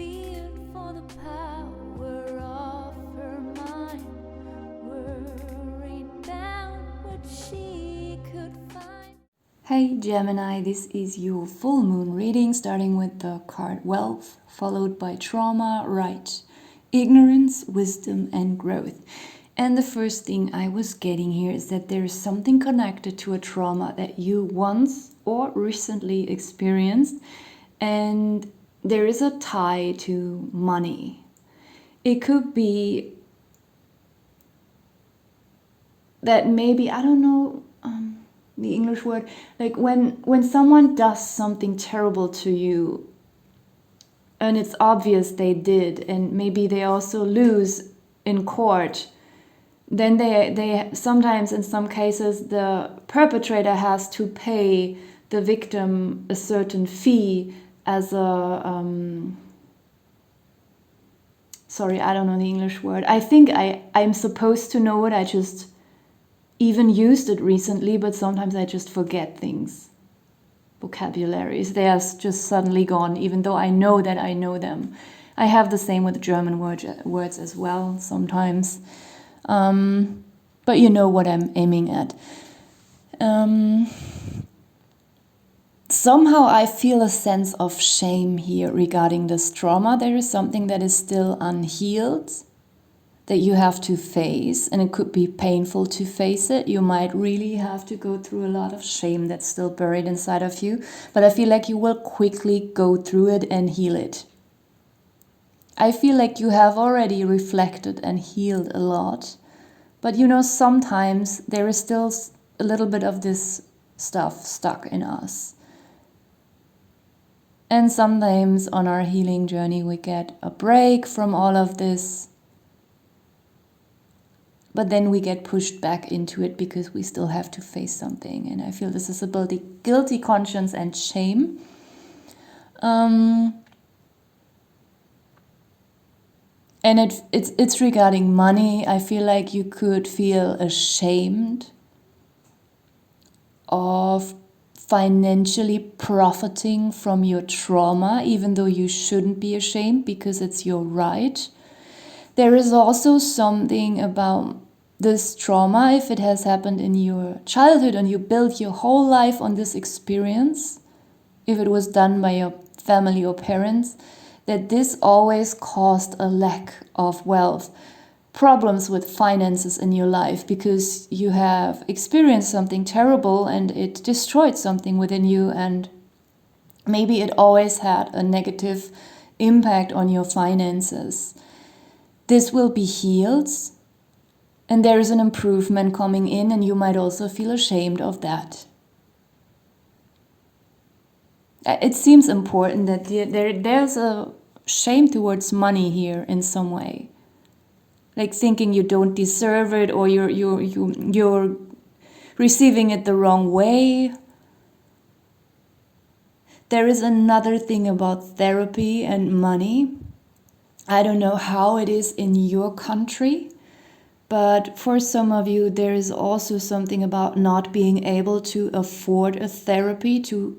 feared for the power of her mind, worried about what she could find. Hey Gemini, this is your full moon reading, starting with the card Wealth, followed by Trauma, Right, Ignorance, Wisdom, and Growth. And the first thing I was getting here is that there is something connected to a trauma that you once or recently experienced, and there is a tie to money. It could be that maybe, I don't know the English word, like when someone does something terrible to you and it's obvious they did, and maybe they also lose in court, then they sometimes, in some cases, the perpetrator has to pay the victim a certain fee as a sorry, I don't know the English word. I think I'm supposed to know it. I just even used it recently, but sometimes I just forget things. Vocabularies, they are just suddenly gone, even though I know that I know them. I have the same with German words as well sometimes. But you know what I'm aiming at. Somehow I feel a sense of shame here regarding this trauma. There is something that is still unhealed that you have to face, and it could be painful to face it. You might really have to go through a lot of shame that's still buried inside of you, but I feel like you will quickly go through it and heal it. I feel like you have already reflected and healed a lot, but you know, sometimes there is still a little bit of this stuff stuck in us. And sometimes on our healing journey we get a break from all of this, but then we get pushed back into it because we still have to face something. And I feel this is about the guilty conscience and shame. And it's regarding money. I feel like you could feel ashamed of financially profiting from your trauma, even though you shouldn't be ashamed because it's your right. There is also something about this trauma, if it has happened in your childhood and you built your whole life on this experience, if it was done by your family or parents, that this always caused a lack of wealth, problems with finances in your life, because you have experienced something terrible and it destroyed something within you, and maybe it always had a negative impact on your finances. This will be healed, and there is an improvement coming in, and you might also feel ashamed of that. It seems important that there's a shame towards money here in some way, like thinking you don't deserve it, or you're receiving it the wrong way. There is another thing about therapy and money. I don't know how it is in your country, but for some of you, there is also something about not being able to afford a therapy, to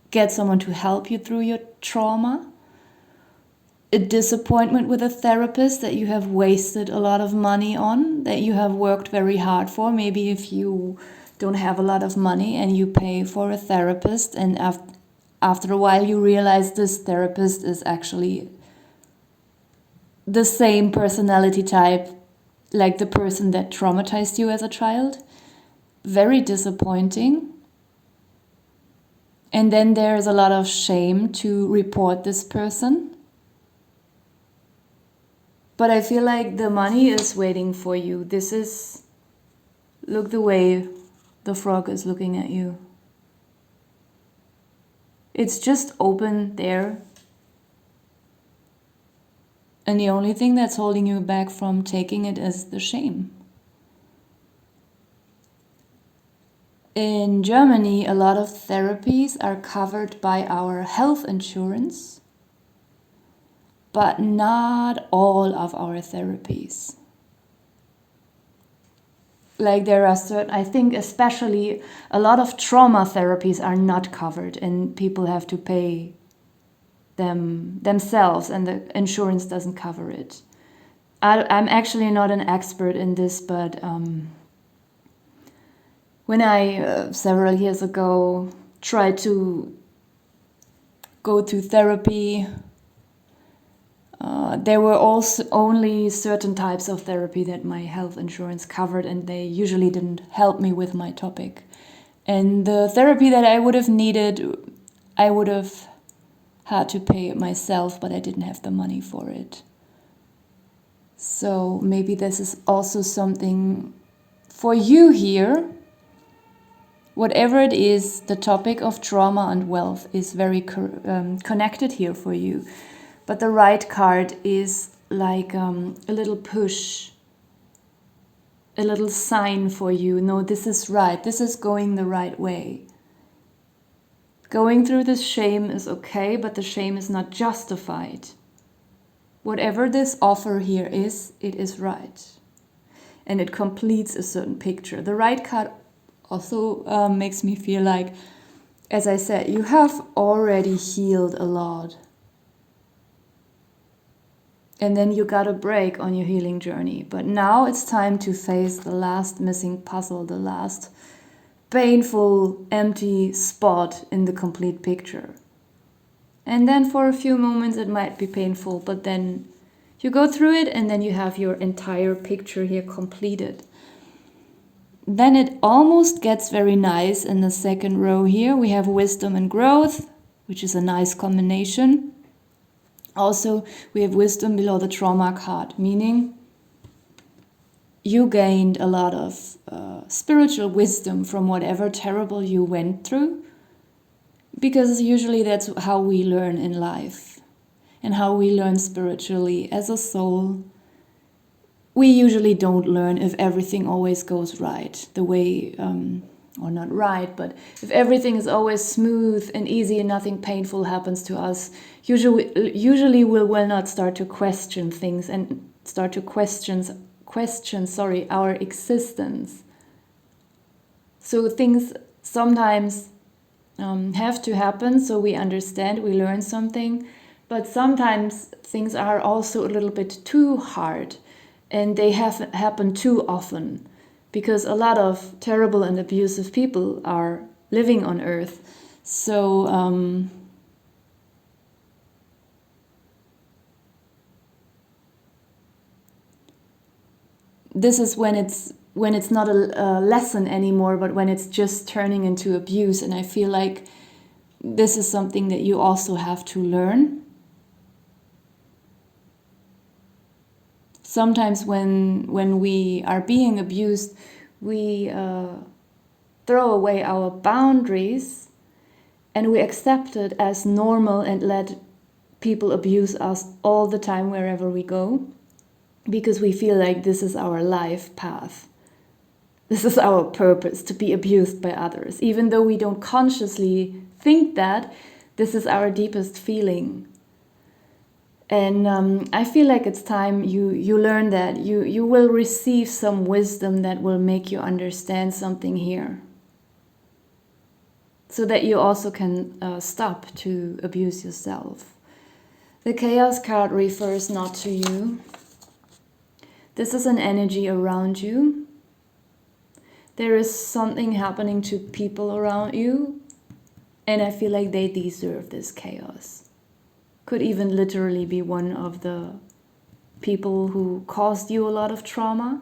get someone to help you through your trauma. A disappointment with a therapist that you have wasted a lot of money on, that you have worked very hard for. Maybe if you don't have a lot of money and you pay for a therapist, and after a while you realize this therapist is actually the same personality type like the person that traumatized you as a child. Very disappointing. And then there's a lot of shame to report this person. But I feel like the money is waiting for you. This is, look the way the frog is looking at you. It's just open there. And the only thing that's holding you back from taking it is the shame. In Germany, a lot of therapies are covered by our health insurance, but not all of our therapies. Like there are certain, I think especially a lot of trauma therapies are not covered, and people have to pay themselves, and the insurance doesn't cover it. I'm actually not an expert in this, but when I several years ago tried to go to therapy, there were also only certain types of therapy that my health insurance covered, and they usually didn't help me with my topic. And the therapy that I would have needed, I would have had to pay it myself, but I didn't have the money for it. So maybe this is also something for you here. Whatever it is, the topic of trauma and wealth is very connected here for you. But the right card is like a little push, a little sign for you. No, this is right. This is going the right way. Going through this shame is okay, but the shame is not justified. Whatever this offer here is, it is right. And it completes a certain picture. The right card also makes me feel like, as I said, you have already healed a lot. And then you got a break on your healing journey. But now it's time to face the last missing puzzle, the last painful, empty spot in the complete picture. And then for a few moments it might be painful, but then you go through it and then you have your entire picture here completed. Then it almost gets very nice in the second row here. We have wisdom and growth, which is a nice combination. Also, we have wisdom below the trauma card, meaning you gained a lot of spiritual wisdom from whatever terrible you went through, because usually that's how we learn in life and how we learn spiritually as a soul. We usually don't learn if everything always goes right, the way, or not right, but if everything is always smooth and easy and nothing painful happens to us, usually we will not start to question things and start to question our existence. So things sometimes have to happen so we understand, we learn something, but sometimes things are also a little bit too hard and they have happened too often, because a lot of terrible and abusive people are living on earth. So this is when it's not a lesson anymore, but when it's just turning into abuse. And I feel like this is something that you also have to learn. Sometimes when we are being abused, we throw away our boundaries and we accept it as normal and let people abuse us all the time wherever we go, because we feel like this is our life path. This is our purpose, to be abused by others. Even though we don't consciously think that, this is our deepest feeling. And I feel like it's time you learn that. You will receive some wisdom that will make you understand something here, so that you also can stop to abuse yourself. The Chaos card refers not to you. This is an energy around you. There is something happening to people around you, and I feel like they deserve this chaos. Could even literally be one of the people who caused you a lot of trauma.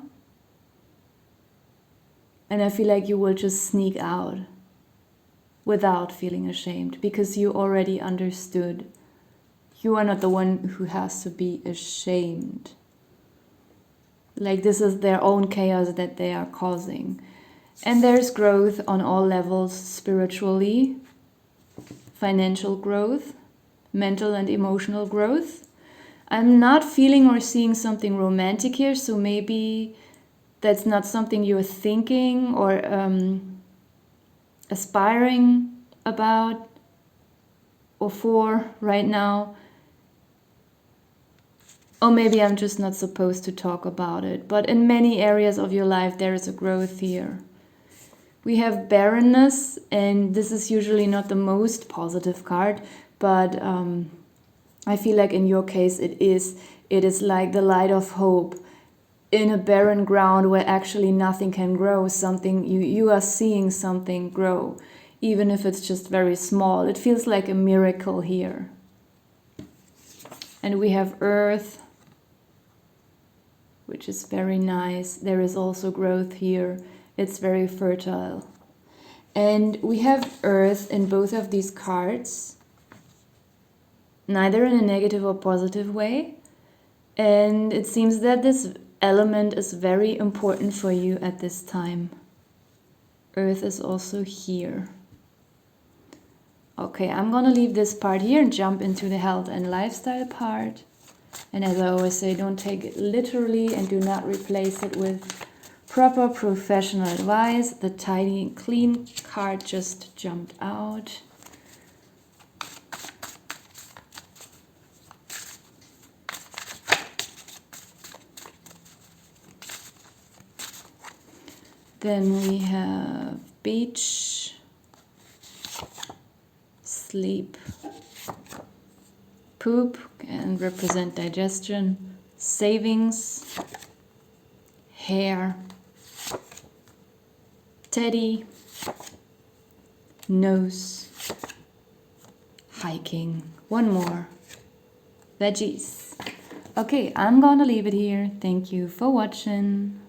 And I feel like you will just sneak out without feeling ashamed, because you already understood. You are not the one who has to be ashamed. Like, this is their own chaos that they are causing. And there's growth on all levels, spiritually, financial growth, mental and emotional growth. I'm not feeling or seeing something romantic here, so maybe that's not something you're thinking or aspiring about or for right now. Or maybe I'm just not supposed to talk about it. But in many areas of your life, there is a growth here. We have barrenness, and this is usually not the most positive card, but I feel like in your case it is like the light of hope in a barren ground where actually nothing can grow. Something you are seeing something grow, even if it's just very small. It feels like a miracle here. And we have earth, which is very nice. There is also growth here. It's very fertile. And we have earth in both of these cards, neither in a negative or positive way. And it seems that this element is very important for you at this time. Earth is also here. Okay, I'm gonna leave this part here and jump into the health and lifestyle part. And as I always say, don't take it literally and do not replace it with proper professional advice. The tidy and clean card just jumped out. Then we have beach, sleep, poop, and represent digestion, savings, hair, teddy, nose, hiking, one more, veggies. Okay, I'm gonna leave it here. Thank you for watching.